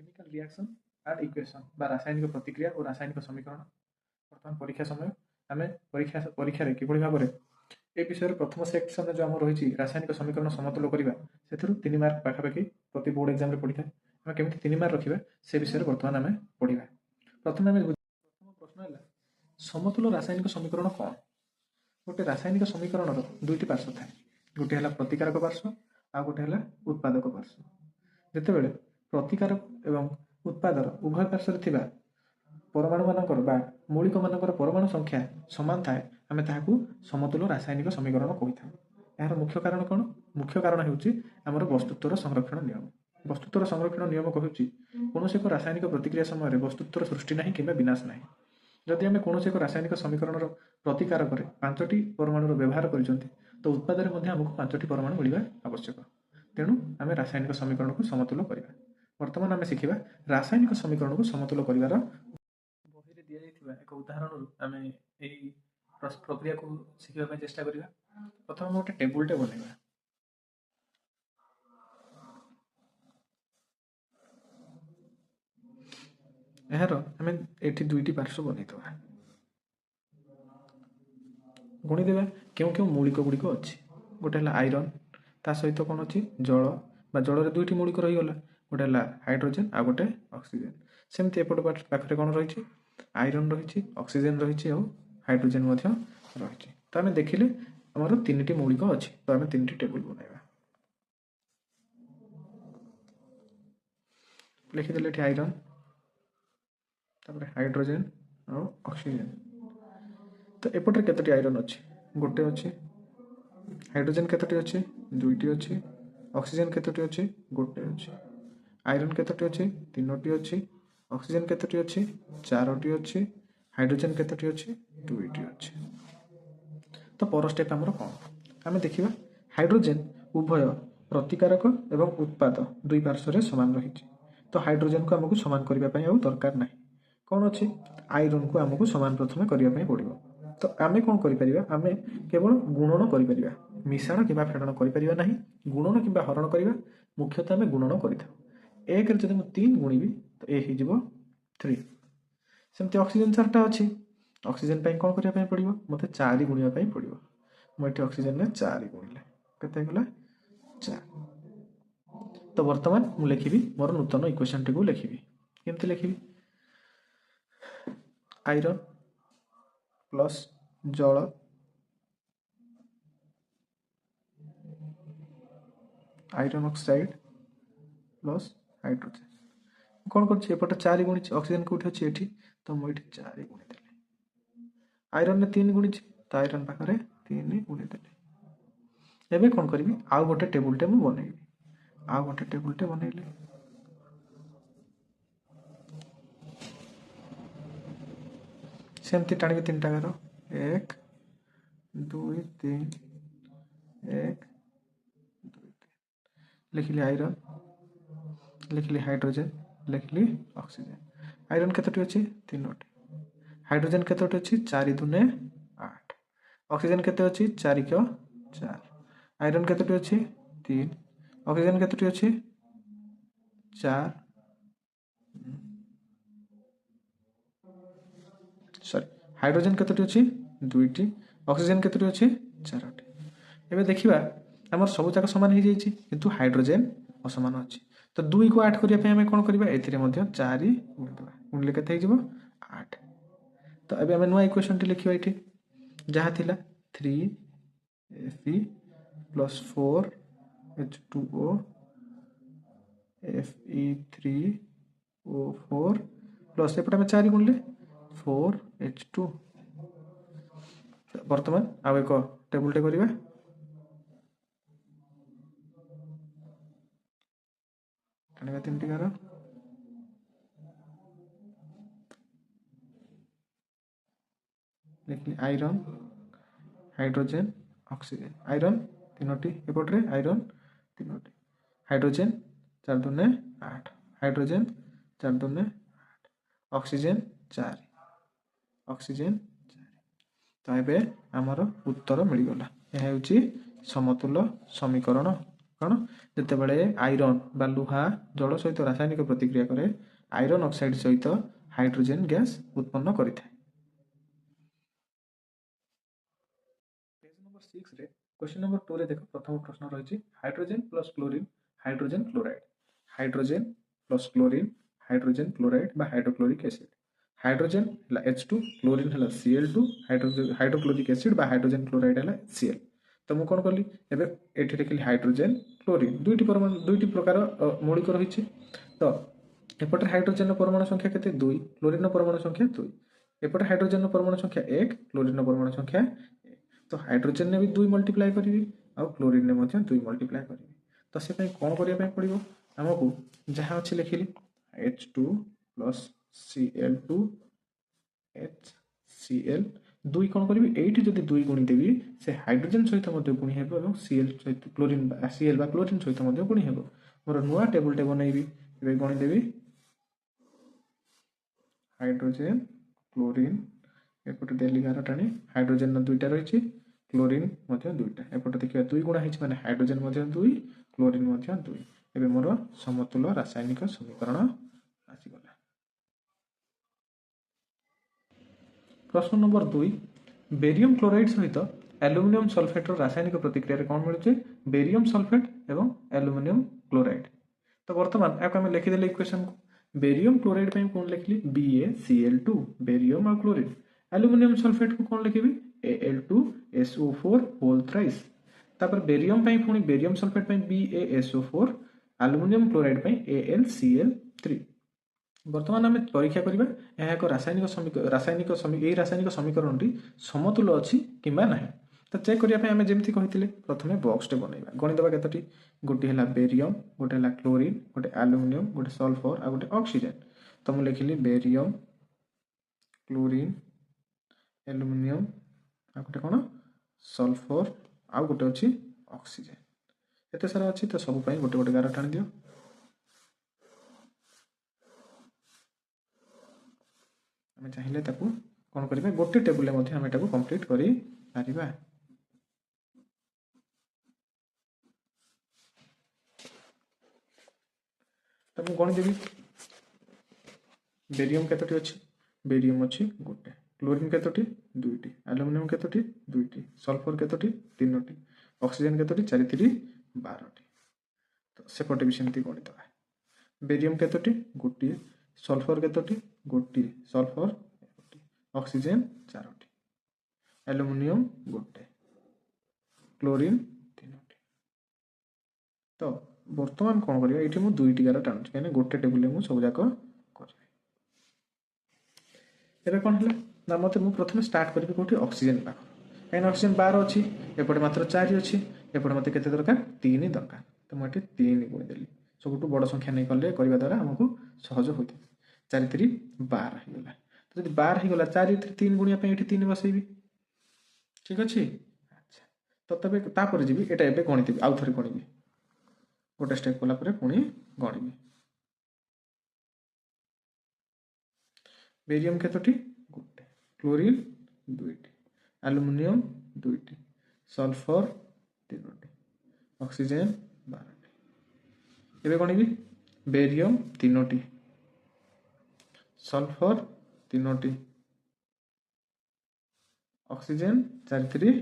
Chemical reaction and equation बा रासायनिक प्रतिक्रिया और रासायनिक समीकरण बर्तमान परीक्षा समय आम परीक्षा किभली भाव ए विषय प्रथम सेक्शन जो आम रही रासायनिक समीकरण समतुल करवा से 3 मार्क पाखापाखि प्रति बोर्ड एग्जाम पढ़ी था आम केमी 3 मार्क रखा से विषय बर्तमान आम पढ़ा प्रथम आम प्रथम प्रश्न है समतुल रासायनिक समीकरण कौन गोटे रासायनिक समीकरण दुईटी पार्श्व थाए गोटे है प्रतिकारक पार्श्व आ गोटे है उत्पादक पार्श्व जितेबाला प्रतिकारक एवं उत्पादर उभय पार्श्व परमाणु मानकर बा मौलिक मानकर परमाणु संख्या समान थाए आम ताकू समतुल रासायनिक समीकरण कही था यार मुख्य कारण कौन मुख्य कारण होमर वस्तुत्वर संरक्षण नियम वस्तुत्वर संरक्षण नियम कहूँ कौन एक रासायनिक प्रतिक्रिया समय वस्तुत्वर सृष्टि ना कि विनाश ना जदि आम कौन एक रासायनिक समीकरण प्रतिकारक 5टी परमाणु व्यवहार कर तो उत्पादन आमको 5टी परमाणु मिलवा आवश्यक तेणु आम रासायनिक समीकरण को समतुल करवा बर्तमान आम शिखा रासायनिक समीकरण को समतुल कर बही दि जाइए एक उदाहरण आम यही प्रक्रिया को शिखा चेष्टा करवा प्रथम गोटे टेबुलटे बनवा यार आम ये दुईटी पार्श्व बनईदे गुणीदे क्यों क्यों मौलिक गुड़िक अच्छी गोटे है आईरन ता सहित कौन अच्छी जल बा जल दुईटी मौलिक रहीगला गोटे है हाइड्रोजेन आ गोटे ऑक्सीजन सेमती एपट पाखे कौन रही आईरन रही ऑक्सीजन रही हाइड्रोजेन रही तो आम देखिले आमर 3टी मौलिक अच्छी तो आम 3टी टेबुल बनवा लिखिदे आईरन हाइड्रोजेन और ऑक्सीजन तो एपटे केतोटी आयरन अच्छी गोटे अच्छी हाइड्रोजेन केतोटी अच्छी दुईटी अच्छी ऑक्सीजन केतोटी अच्छी गोटे अच्छी आयरन केतोटी अच्छी 3टी अच्छी ऑक्सीजन केतोटी अच्छी 4टी अच्छी हाइड्रोजेन केतोटी अच्छी दुईटी अच्छी तो पर स्टेप आमर कौन आम देखा हाइड्रोजेन उभय प्रतिकारक एवं उत्पाद दुई पार्श्व सामान रही तो हाइड्रोजेन को आमको सामान करने दरकार ना कौन अच्छी आयरन को आमको सामान प्रथम करने पड़ो तो आम कौन करें आम केवल गुणन कर मिश्रण कि फेड़न करना गुणन कि हरण करवा मुख्यतः आम गुणन कर एक जब मुझे 3 गुणिबी तो ये हो 3 सेमती ऑक्सीजन 4टा अच्छी ऑक्सीजन कौन करने पड़ो मत 4 गुणा पड़ो मुझे ऑक्सीजन में 4 गुणिले केतला 4 तो बर्तमान मुझे लिखी मोर नूतन इक्वेशन टी लिखी केमती लिखी आयरन प्लस जल आयरन ऑक्साइड प्लस हाइड्रोजेन कौन करपटे 4 गुणी ऑक्सीजन कौट अच्छी ये तो मुझे 4 गुणी आयरन ने 3 गुणी तो आयरन पाखे 3 गुणी एवं कौन करी आउ गोटे टेबुलटे मुझे बनइबी आउ गोटे टेबुलटे बनइली सेमती टाणी 3 टाकार 1 2 3 1 2 3 लिखिली आयरन लिखिली हाइड्रोजेन लिखिली ऑक्सीजन आयरन केतोटी अच्छी 3टी हाइड्रोजेन केतोटी अच्छी 4 दूने 8 ऑक्सीजन केते अच्छी 4 × 4 आयरन केतोटी अच्छी 3 ऑक्सीजन केतोटी अच्छी 4 सॉरी हाइड्रोजेन केतोटी अच्छी 2टी ऑक्सीजन केतोटी अच्छी 4टी एबे देखिबा हमर सब जाक समान हो जाइए किंतु हाइड्रोजेन असमान अच्छी तो 2 को 8 करने आम कौन करवा ए 4 गुणिदेवा गुणिले केते हो 8 तो अबे आम नुआ इक्वेशन टी लिखिबा एठी जहाँ थिला 3Fe + 4H2O Fe3O4 प्लस एपटे आम 4 गुणिले 4H2 बर्तमान आउ एक टेबुलटे करवा आने 3 टिकार लिखली आयरन हाइड्रोजेन ऑक्सीजन आयरन 3टी एपटे आयरन 3टी हाइड्रोजेन 4 दूने 8 हाइड्रोजेन 4 दूने 8 ऑक्सीजन 4 ऑक्सीजन 4 तो ये आमर उत्तर मिलगला यह हूँ समतुल समीकरण କ'ଣ ଯେତେବେଳେ ଆଇରନ୍ ବା ଲୁହା ଜଳ ସହିତ ରାସାୟନିକ ପ୍ରତିକ୍ରିୟା କରେ ଆଇରନ୍ ଅକ୍ସାଇଡ୍ ସହିତ ହାଇଡ୍ରୋଜେନ୍ ଗ୍ୟାସ୍ ଉତ୍ପନ୍ନ କରିଥାଏ। पेज नंबर 6 रे क्वेश्चन नंबर 2 रे देखो प्रथम प्रश्न रही hydrogen plus chlorine hydrogen chloride hydrogen plus chlorine hydrogen chloride बा हाइड्रोक्लोरिक एसिड हाइड्रोजन है H2 क्लोरीन है Cl2 हाइड्रोक्लोरिक एसिड बा हाइड्रोजन क्लोराइड है Cl तो मुझे कौन कली एबे एठी देखिली हाइड्रोजन क्लोरीन दुईटी प्रकार मौलिक रही तो एपटे हाइड्रोजन परमाणु संख्या केते 2 क्लोरीन परमाणु संख्या 2 एपटे हाइड्रोजन परमाणु संख्या 1 क्लोरीन परमाणु संख्या 1 तो हाइड्रोजन ने भी 2 मल्टीप्लाई करी आ क्लोरीन ने 2 मल्टीप्लाई करी तो से कौन करिया पड़ो आमको जहाँ अच्छे लिखिली H2 प्लस Cl2 HCl 2 कौन करी एटी जदि 2 गुणी देवी से हाइड्रोजन सहित गुणी हे Cl सहित क्लोरीन Cl बा क्लोरीन सहित गुणी हे मोर नुआ टेबल टे बनइबी एबे गणी देवी हाइड्रोजन क्लोरीन एपटे देली गार टाणी हाइड्रोजन दुईटा रही क्लोरीन दुईटा एपटे देखिए 2 गुणा है माने हाइड्रोजन 2 क्लोरीन 2 एबे मोर समतुल्य रासायनिक समीकरण आसीगला। प्रश्न नंबर 2 बेरियम क्लोराइड सहित एल्युमिनियम सल्फेट रासायनिक प्रतिक्रिया कौन मिलूचे बेरियम सल्फेट एवं एल्युमिनियम क्लोराइड तो बर्तमान आपको आम लिखिदेले इक्वेशन को बेरियम क्लोराइड कौन लिखली BaCl2 बेरियम और क्लोरीन एल्युमिनियम सल्फेट को कौन लिखी Al2SO4 होल थ्राइस तापर बेरियम पुणी barium sulphate BaSO4 aluminium chloride AlCl3 बर्तमान आम परीक्षा करवा यह एक रासायनिक समीकरण समतुल्य अच्छी कि ना तो चेक करने आम जमी कही प्रथम बॉक्सटे बनइबा गणिदेवा केतोटी गोटे है बेरियम गोटे है क्लोरीन गोटे एल्युमिनियम गोटे सल्फर आ गोटे ऑक्सीजन तो मुझे लिखिली बेरियम क्लोरीन एल्युमिनियम आ गोटे कौन सल्फर आ गोटे अच्छी ऑक्सीजन एत सारा अच्छी तो सब गोटे गोटे गार टाणी दियो आम चाहिए कौन करें गोटे टेबुल आम कंप्लीट कर पारिबा। तो मुझे गणी देवी बेरियम केतोटी अच्छी बेरियम अच्छी गोटे क्लोरीन केतोटी 2टी एल्युमिनियम केतोटी 2टी सल्फर केतोटी 3टी ऑक्सीजन केतोटी 4 3 12टी तो सेपटे भी सेमती गणिदेवा बेरियम केतोटी गोटे सल्फर केतोटी गोटे सल्फर ऑक्सीजन 4टी एल्युमिनियम गोटे क्लोरीन 3टी तो बर्तमान कौन करिया ये मुझे 2टी गार टाणुची कहीं गोटे टेबुल में सब जाक करें कौन है ना मत मुझे प्रथम स्टार्ट करी कौटी ऑक्सीजन पाख कहीं ऑक्सीजन 12 अच्छी एपटे मात्र 4 अच्छी एपटे मत के दरकार 3 दरकार तो मुझे 3 गुणीदेली सब बड़ संख्या नहीं कले करने द्वारा आमको सहज होता 4 3 12 होगा तो जब 12 होगा 4 3 गुणिया ये 3 बसैबी ठीक अच्छे अच्छा तो तब तापर जी एटा एबे गणिदेवी आउ थे गणिबी गोटे स्टेप कला पुणी गणिबी बेरियम केतोटी गोटे क्लोरीन 2टी एल्युमिनियम 2टी सल्फर 3टी ऑक्सीजन 12टी एबे गणिबी बेरियम 3टी सल्फर 3टी ऑक्सीजन 4 3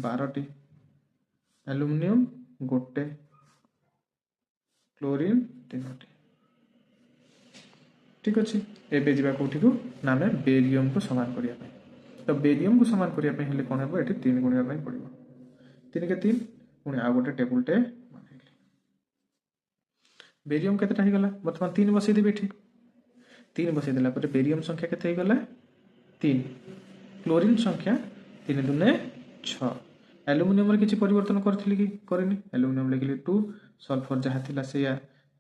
12टी एल्युमिनियम गोटे क्लोरीन 3टी ठीक अच्छे एबे जीवा कोठी को ना आम बेरियम को समान करने तो बेरियम को समान करने कौन हम ये 3 गुणा पड़ो 3 के 3 पुणी आ गोटे टेबुलटे बनइली बेरियम केतेटा होगा बर्तमान 3 बसईदेवी ये 3 बसईदेला बेरियम संख्या केते होगा 3 क्लोरीन संख्या 3 दूने 6 एल्युमिनियम किसी परिवर्तन करी कि करनी एल्युमिनियम लिखिली 2 सल्फर जहाँ थी से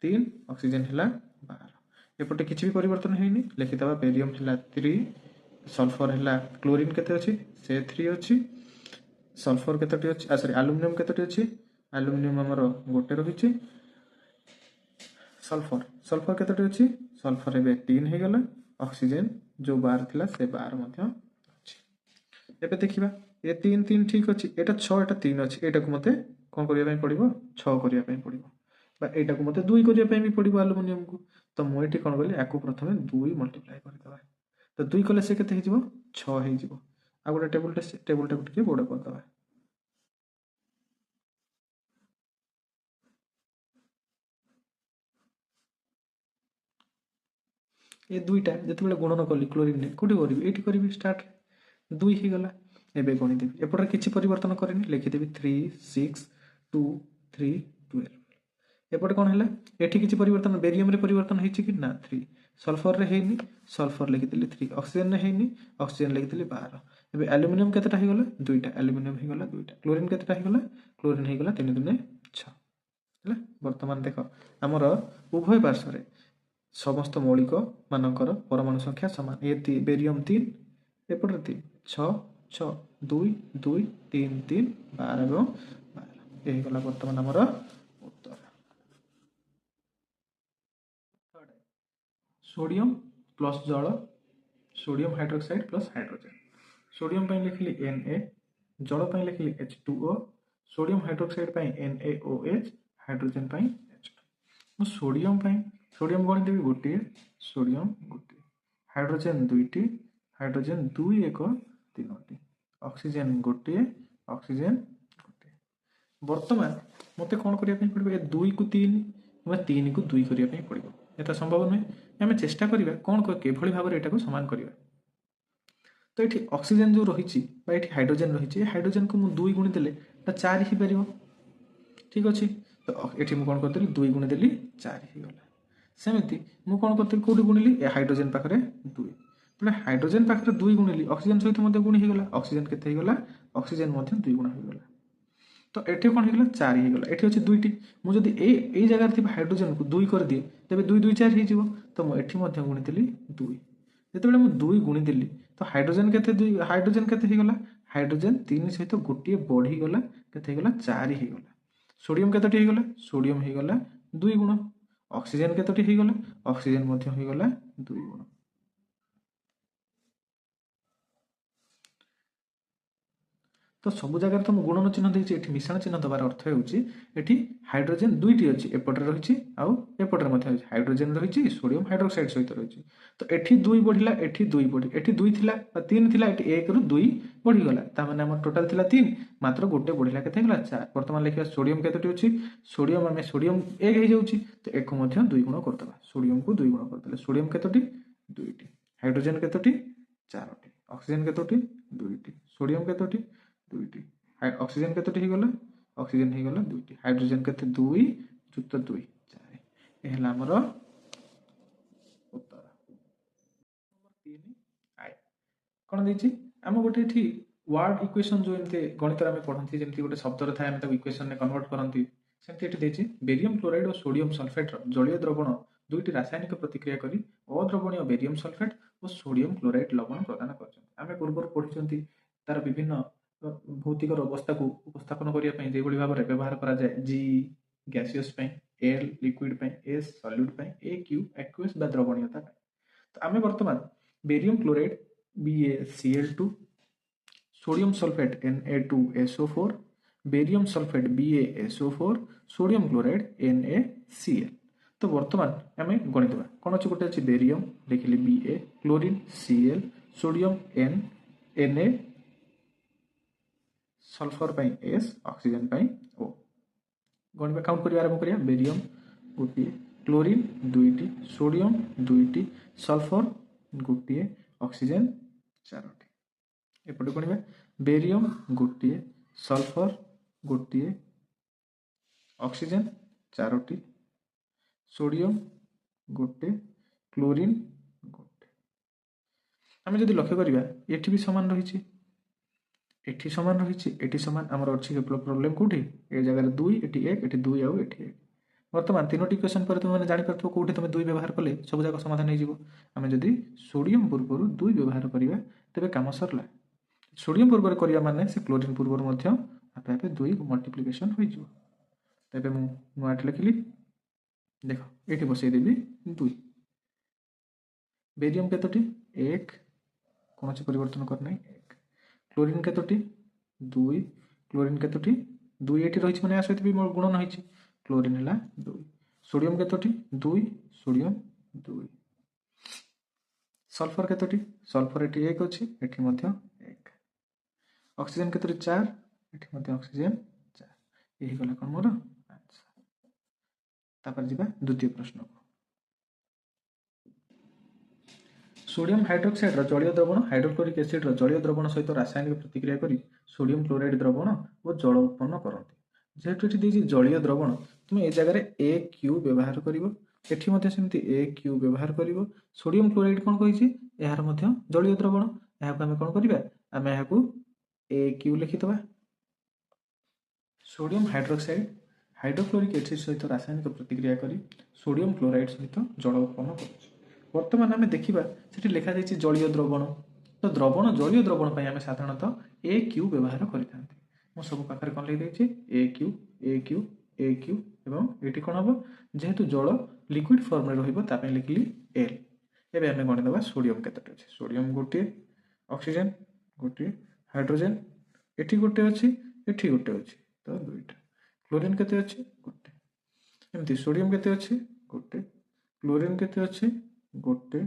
3 ऑक्सीजन है 12 एपटे किसी भी परिवर्तन होनी लिखिदे बेरियम है 3 सल्फर है क्लोरीन केते अच्छी से 3 अच्छी सल्फर केतोटी अच्छी सॉरी एल्युमिनियम केतोटी अच्छी एल्युमिनियम आमर गोटे रही सल्फर सल्फर केतोटी अच्छी सल्फर एबे 3 हो गला ऑक्सीजन जो 12 थिला से 12 अच्छी एबे देखिबा ये 3 3 ठीक अच्छी एटा 6 एटा 3 अच्छी एटा को मते କ'ଣ କରିବା ପାଇଁ ପଡ଼ିବ 6 କରିବା ପାଇଁ ପଡ଼ିବ বা ଏଇଟାକୁ ମୋତେ 2 କରିବା ପାଇଁ ବି ପଡ଼ିବ ଆଲୁମିନିୟମକୁ। ତ ମୁଁ ଏଠି କ'ଣ କଲି ୟାକୁ ପ୍ରଥମେ 2 ମଲ୍ଟିପ୍ଲାଏ କରିଦେବା। ତ 2 କଲେ ସେ କେତେ ହେଇଯିବ 6 ହେଇଯିବ। ଆଉ ଗୋଟେ ଟେବୁଲଟାକୁ ଟିକେ ବଡ଼ କରିଦେବା। ଏ ଦୁଇଟା ଯେତେବେଳେ ଗୁଣନ କଲି କ୍ଲୋରିନ୍ରେ କେଉଁଠି କରିବି ଏଇଠି କରିବି ଷ୍ଟାର୍ଟରେ 2 ହେଇଗଲା। ଏବେ ଗଣିଦେବି ଏପଟରେ କିଛି ପରିବର୍ତ୍ତନ କରିନି ଲେଖିଦେବି 3 6 2 3 12। ଏପଟେ କ'ଣ ହେଲା ଏଠି କିଛି ପରିବର୍ତ୍ତନ ବେରିୟମରେ ପରିବର୍ତ୍ତନ ହେଇଛି କି ନା 3 ସଲଫରରେ ହେଇନି ସଲଫର ଲେଖିଦେଲି 3 ଅକ୍ସିଜେନରେ ହେଇନି ଅକ୍ସିଜେନ ଲେଖିଦେଲି 12। ଏବେ ଆଲୁମିନିୟମ କେତେଟା ହେଇଗଲା 2ଟା ଆଲୁମିନିୟମ ହେଇଗଲା 2ଟା କ୍ଲୋରିନ୍ କେତେଟା ହେଇଗଲା କ୍ଲୋରିନ୍ ହେଇଗଲା 3 2 6 ହେଲା। ବର୍ତ୍ତମାନ ଦେଖ ଆମର ଉଭୟ ପାର୍ଶ୍ୱରେ ସମସ୍ତ ମୌଳିକ ମାନଙ୍କର ପରମାଣୁ ସଂଖ୍ୟା ସମାନ ଏ ବେରିୟମ 3 ଏପଟରେ 3 6 6 2 2 3 3 12 ଏବଂ 12 ହେଇଗଲା ବର୍ତ୍ତମାନ ଆମର ଉତ୍ତର। सोडियम प्लस जल sodium hydroxide plus hydrogen sodium पर लिखिली Na जल पर लिखिली H2O सोडियम हाइड्रोक्साइड पर NaOH हाइड्रोजेन पर H2 सोडियम गणि देवी गोटे सोडियम गोटे हाइड्रोजेन 2टी हाइड्रोजेन 2 1 3टी ऑक्सीजन गोटे ऑक्सीजन गोटे। वर्तमान मते कौन करिया पई पड़िबो 2 को 3 किंवा 3 को 2 करिया पई पड़िबो एटा संभव नुहे। आम चेष्टा करवा कौन किभली भाव में यहाँ सामान करवा। तो ये ऑक्सीजन जो रही ये हाइड्रोजेन रही हाइड्रोजेन को मुझे 2 गुणी देले 4 ही पार ठीक अच्छे। तो ये मुझे कौन करदेली 2 गुणी देली 4 ही गला सेमती मुझे कौन करी कौटी गुणिली हाइड्रोजेन पाखे 2 तेज हाइड्रोजेन पाखे 2 गुणिली ऑक्सीजन सहित गुणी होगा ऑक्सीजन केते होगा ऑक्सीजन 2 गुण होगा। तो ये कौन होगा 4 ही गला ये अच्छे 2टी मुझे यही जगह थी हाइड्रोजेन को 2 कर दिए तेज 2 2 4 हो तो मुझे गुणिदेली 2 जिते मुझे 2 गुणिदेली तो हाइड्रोजेन के हाइड्रोजेन के हाइड्रोजेन 3 सहित गोटे बढ़ीगला के 4 ही गला। सोडियम के सोडियम होगा 2 गुण ऑक्सीजन के होगा ऑक्सीजन होगा 2 गुण। तो सब जगह तो मुझे गुणन चिन्ह देती ये मिश्रण चिन्ह देवार अर्थ होती हाइड्रोजेन 2टी अच्छी एपटे रही आउपटे हाइड्रोजेन रही सोडियम हाइड्रोक्साइड सहित रही। तो ये 2 बढ़ला ये 2 बढ़ी ये 2 थिला 3 थिला ये 1 रु 2 बढ़ीगला ताने टोटाल थिला 3 मात्र गोटे बढ़ला के 4। बर्तमान लिखा सोडियम के अच्छी सोडियम आम सोडियम 1 हो जाऊँगी तो एक 2 गुण करदे सोडियम को 2 गुण करदे सोडियम के 2टी हाइड्रोजेन के 4टी ऑक्सीजन के 2टी सोडियम के 2टी ऑक्सीजन के होगा ऑक्सीजन होगा 2टी हाइड्रोजेन के 2 जुक्त 2 4 यह आमर उत्तर। 3 आई कौन देती आम गोटे वर्ड इक्वेशन जो एमती गणित आम पढ़ती जमी गोटे शब्द थाए आम इक्वेशन में कन्वर्ट करती सेमती बेरियम क्लोराइड और सोडियम सल्फेट जलीय द्रवण 2टी रासायनिक प्रतिक्रिया करी अद्रवणीय बेरियम सल्फेट और सोडियम क्लोराइड लवण प्रदान कर पूर्व पढ़ी तार विभिन्न भौतिक अवस्था को उपस्थापन करने जो भाव में व्यवहार करा जाए G gaseous L liquid S solid A Q aqueous बा द्रवणीयता। तो आम बर्तमान barium chloride BaCl2 sodium sulphate Na2SO4 barium sulphate BaSO4 sodium chloride NaCl। तो बर्तमान आम गणिदेवा कौन अच्छे गोटे अच्छे बेरियम लिखिली Ba chlorine Cl sodium Na sulphur S oxygen O गणिबा काउंट कर आरंभ करिया बेरियम गोटे क्लोरीन 2टी सोडियम 2टी सल्फर गोटे ऑक्सीजन 4टी एपटे गणिबा बेरियम गोटे सल्फर गोटे ऑक्सीजन 4टी सोडियम गोटे क्लोरीन गोटे आम जदि लक्ष्य करिया एठी भी समान रही एठी समान रही एठी समान आमर अच्छी प्रॉब्लम कौटी ए जगह 2 एटी 1 एटी 2 आउ एटी 1 बर्तमान 3टी इक्वेशन पर तुम जानी पारथो कौटी तुम 2 व्यवहार कले सब जाक समाधान हो आम जदि सोडियम पूर्व 2 व्यवहार करिया तेबे काम सरला सोडियम पूर्व करिया माने से क्लोरीन पूर्व आपे आपे 2 मल्टीप्लिकेशन हो जिवो। तेबे मु नुआट लिखिली देख एठी बसई देबी 2 बेरियम केतोटी 1 कौन परिवर्तन करना 1 क्लोरीन केतोटी 2 क्लोरीन केतोटी 2 ଏଠି ରହିଛି ମାନେ ୟା ସହିତ ବି ମୋର ଗୁଣନ ହେଇଛି। କ୍ଲୋରିନ୍ ହେଲା 2। सोडियम केतोटी 2 सोडियम 2। सल्फर केतोटी सल्फर एटी 1 अछि एठी मध्य 1। ऑक्सीजन केतोटी 4 एठी मध्य ऑक्सीजन 4। यही गला कोन मोर आंसर। तापर जिबा द्वितीय प्रश्न को। सोडियम हाइड्रोक्साइड रो जलीय द्रवण हाइड्रोक्लोरिक एसिड रो जलीय द्रवण सहित रासायनिक प्रतिक्रिया करी सोडियम क्लोराइड द्रवण और जल उत्पन्न करती। जेहेतु एठी देछि जलीय द्रवण तुम ए जगह AQ व्यवहार करिवो एठी मध्ये सेमति AQ व्यवहार करिवो। सोडियम क्लोराइड कोन कहिछि एहार मध्ये जलीय द्रवण एहाको हम कोन करिबा हम एहाको AQ लिखितबा। सोडियम हाइड्रोक्साइड हाइड्रोक्लोरिक एसिड सहित रासायनिक प्रतिक्रिया करी सोडियम क्लोराइड सहित जल उत्पन्न करुछि। वर्तमान आम देखा से लिखा जाइए जलीय द्रवण तो द्रवण जलीय द्रवण आम साधारणतः AQ व्यवहार करें सब पाखे कौन लिखी AQ AQ AQ एवं ये कौन हम जेहेतु जल लिक्विड फॉर्म में रही लिखिली L। एवं आम गणिदेवा सोडियम केतोटी अच्छे सोडियम गोटे ऑक्सीजन गोटे हाइड्रोजेन एटी गोटे अच्छी एटी गोटे अच्छी तो दुईटा क्लोरीन केते अच्छी गोटे एमती सोडियम केते अच्छी गोटे क्लोरीन केते अच्छी गोटे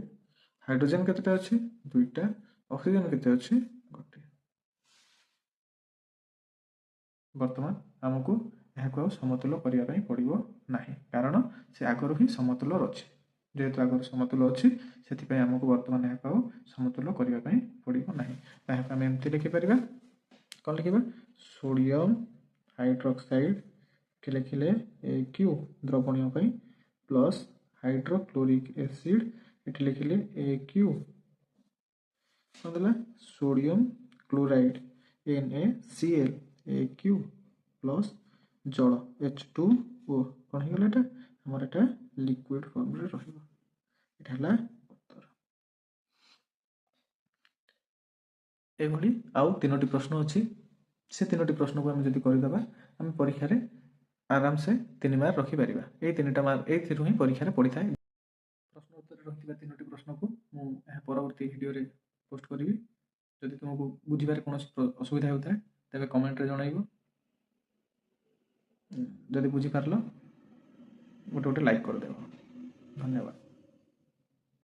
हाइड्रोजेन केतेटा अच्छी दुईटा ऑक्सीजन केते अच्छी गोटे। वर्तमान आमको यह समतुल करने पड़ो ना कारण से आगर ही समतुल अच्छी जेहेतु आगर समतुल अच्छी से आमको वर्तमान यह समतुल करने पड़ो ना। आम एमती लिखिपर कौन लिखा सोडियम हाइड्रोक्साइड लिखिले AQ द्रवणीय प्लस हाइड्रोक्लोरिक एसिड ये लिखिले AQ कौन sodium chloride NaCl AQ plus जल H2O कौन होगा आमर एटा लिक्विड फॉर्म रे रहिबो। एटा हला उत्तर। एभली आउ 3टी प्रश्न अच्छी से 3टी प्रश्न को आम जदि करदेबा आम परीक्षा रे आराम से 3 मार्क रखिपर ये 3टा मार्क ये ही परीक्षा पड़ी था। प्रश्न उत्तर रही 3टी प्रश्न को मुझे परवर्ती वीडियो रे पोस्ट करी जदि तुमको बुझार कौन असुविधा होता है तेज कमेंट रे जनइब जदि बुझीपार गोटे गोटे लाइक करदेव। धन्यवाद।